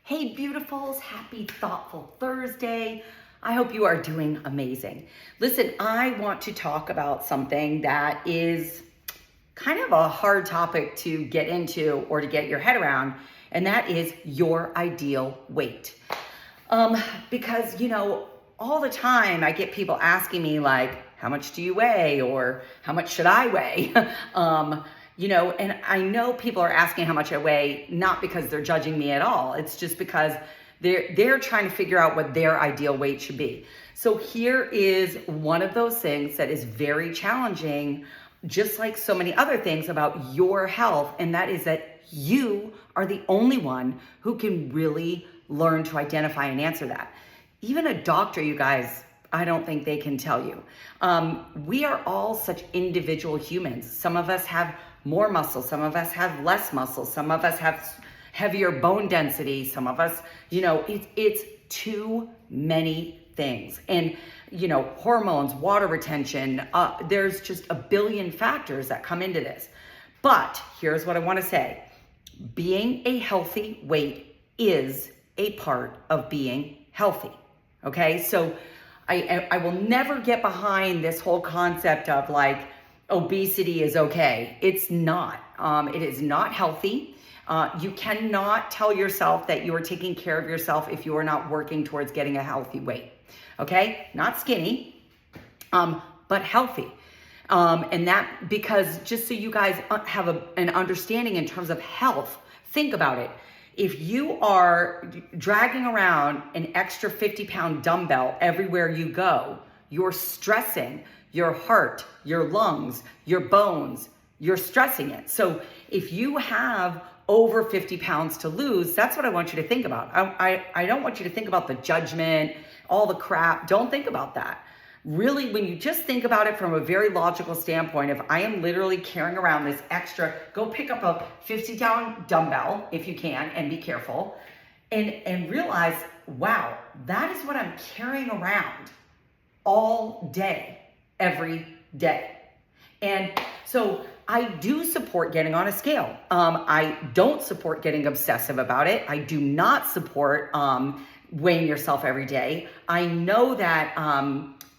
Hey, beautifuls, happy Thoughtful Thursday. I hope you are doing amazing. Listen, I want to talk about something that is kind of a hard topic to get into or to get your head around, and that is your ideal weight. Because, all the time I get people asking me like, how much do you weigh? Or how much should I weigh? And I know people are asking how much I weigh, not because they're judging me at all. It's just because they're trying to figure out what their ideal weight should be. So here is one of those things that is very challenging, just like so many other things about your health. And that is that you are the only one who can really learn to identify and answer that. Even a doctor, you guys, I don't think they can tell you. We are all such individual humans. Some of us have more muscle. Some of us have less muscle. Some of us have heavier bone density. Some of us, it's too many things. And, hormones, water retention, there's just a billion factors that come into this. But here's what I want to say. Being a healthy weight is a part of being healthy. Okay, so I will never get behind this whole concept of like obesity is okay. It's not. It is not healthy. You cannot tell yourself that you are taking care of yourself if you are not working towards getting a healthy weight. Okay, not skinny, but healthy. And that because just so you guys have an understanding in terms of health, think about it. If you are dragging around an extra 50-pound dumbbell everywhere you go, you're stressing your heart, your lungs, your bones, you're stressing it. So if you have over 50 pounds to lose, that's what I want you to think about. I don't want you to think about the judgment, all the crap. Don't think about that. Really, when you just think about it from a very logical standpoint, if I am literally carrying around this extra, go pick up a 50-pound dumbbell if you can, and be careful, and realize, wow, that is what I'm carrying around all day, every day. And so I do support getting on a scale. I don't support getting obsessive about it. I do not support weighing yourself every day. I know that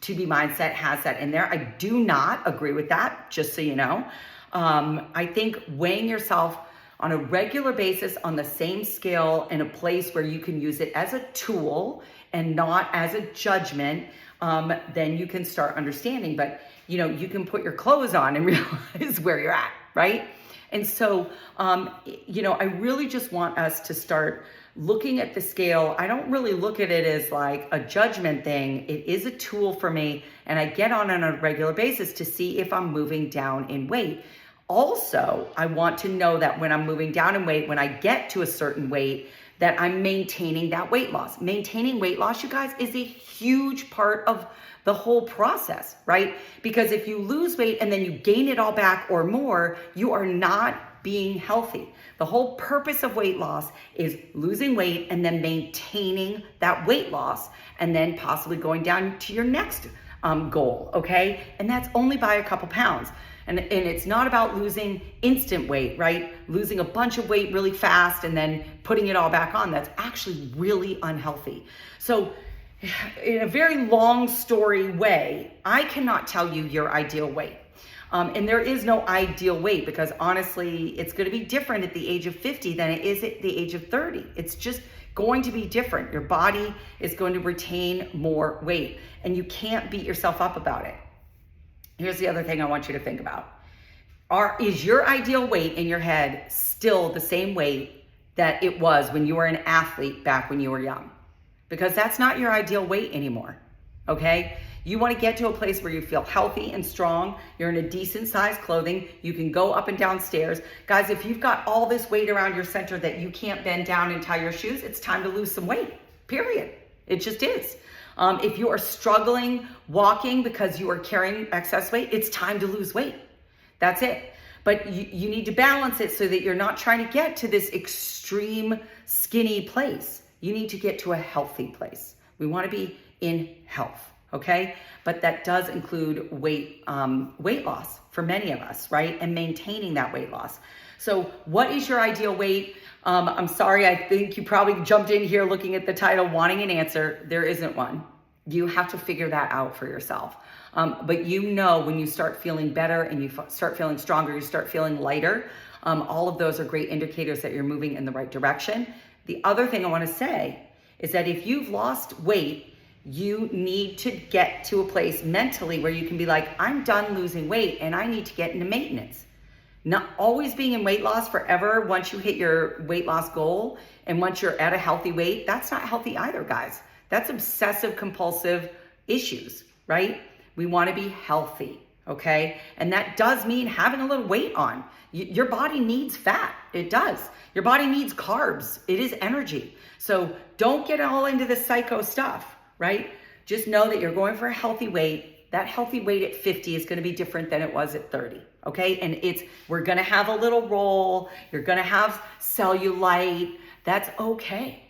To Be Mindset has that in there. I do not agree with that, just so you know. I think weighing yourself on a regular basis on the same scale in a place where you can use it as a tool and not as a judgment, then you can start understanding. But, you can put your clothes on and realize where you're at, right? And so, I really just want us to start looking at the scale. I don't really look at it as like a judgment thing. It is a tool for me, and I get on a regular basis to see if I'm moving down in weight. Also, I want to know that when I'm moving down in weight, when I get to a certain weight, that I'm maintaining that weight loss. Maintaining weight loss, you guys, is a huge part of the whole process, right? Because if you lose weight and then you gain it all back or more, you are not being healthy. The whole purpose of weight loss is losing weight and then maintaining that weight loss and then possibly going down to your next goal, okay? And that's only by a couple pounds. And it's not about losing instant weight, right? Losing a bunch of weight really fast and then putting it all back on. That's actually really unhealthy. So in a very long story way, I cannot tell you your ideal weight. And there is no ideal weight because honestly, it's going to be different at the age of 50 than it is at the age of 30. It's just going to be different. Your body is going to retain more weight and you can't beat yourself up about it. Here's the other thing I want you to think about. Is your ideal weight in your head still the same weight that it was when you were an athlete back when you were young? Because that's not your ideal weight anymore, okay? You want to get to a place where you feel healthy and strong. You're in a decent sized clothing. You can go up and down stairs. Guys, if you've got all this weight around your center that you can't bend down and tie your shoes, it's time to lose some weight, period. It just is. If you are struggling walking because you are carrying excess weight, it's time to lose weight. That's it. But you need to balance it so that you're not trying to get to this extreme skinny place. You need to get to a healthy place. We want to be in health. Okay, but that does include weight loss for many of us, right? And maintaining that weight loss. So what is your ideal weight? I'm sorry, I think you probably jumped in here looking at the title, wanting an answer. There isn't one. You have to figure that out for yourself. But you know, when you start feeling better and you start feeling stronger, you start feeling lighter, all of those are great indicators that you're moving in the right direction. The other thing I want to say is that if you've lost weight, you need to get to a place mentally where you can be like, I'm done losing weight and I need to get into maintenance. Not always being in weight loss forever once you hit your weight loss goal and once you're at a healthy weight, that's not healthy either, guys. That's obsessive compulsive issues, right? We want to be healthy, okay? And that does mean having a little weight on. Your body needs fat. It does. Your body needs carbs. It is energy. So don't get all into the psycho stuff, right? Just know that you're going for a healthy weight. That healthy weight at 50 is going to be different than it was at 30, okay? And we're going to have a little roll. You're going to have cellulite. That's okay.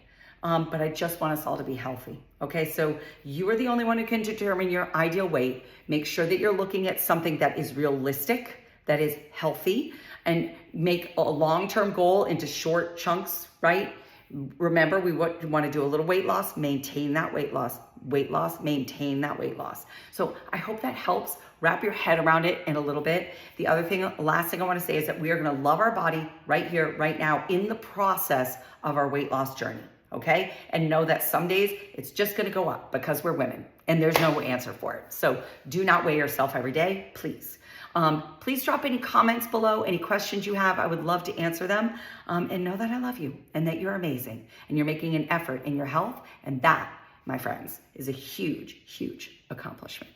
But I just want us all to be healthy. Okay, so you are the only one who can determine your ideal weight. Make sure that you're looking at something that is realistic, that is healthy, and make a long-term goal into short chunks, right? Remember, we want to do a little weight loss, maintain that weight loss, maintain that weight loss. So I hope that helps wrap your head around it in a little bit. The last thing I want to say is that we are going to love our body right here, right now, in the process of our weight loss journey. Okay? And know that some days it's just going to go up because we're women and there's no answer for it. So do not weigh yourself every day, please. Please drop any comments below, any questions you have. I would love to answer them. And know that I love you and that you're amazing and you're making an effort in your health. And that, my friends, is a huge, huge accomplishment.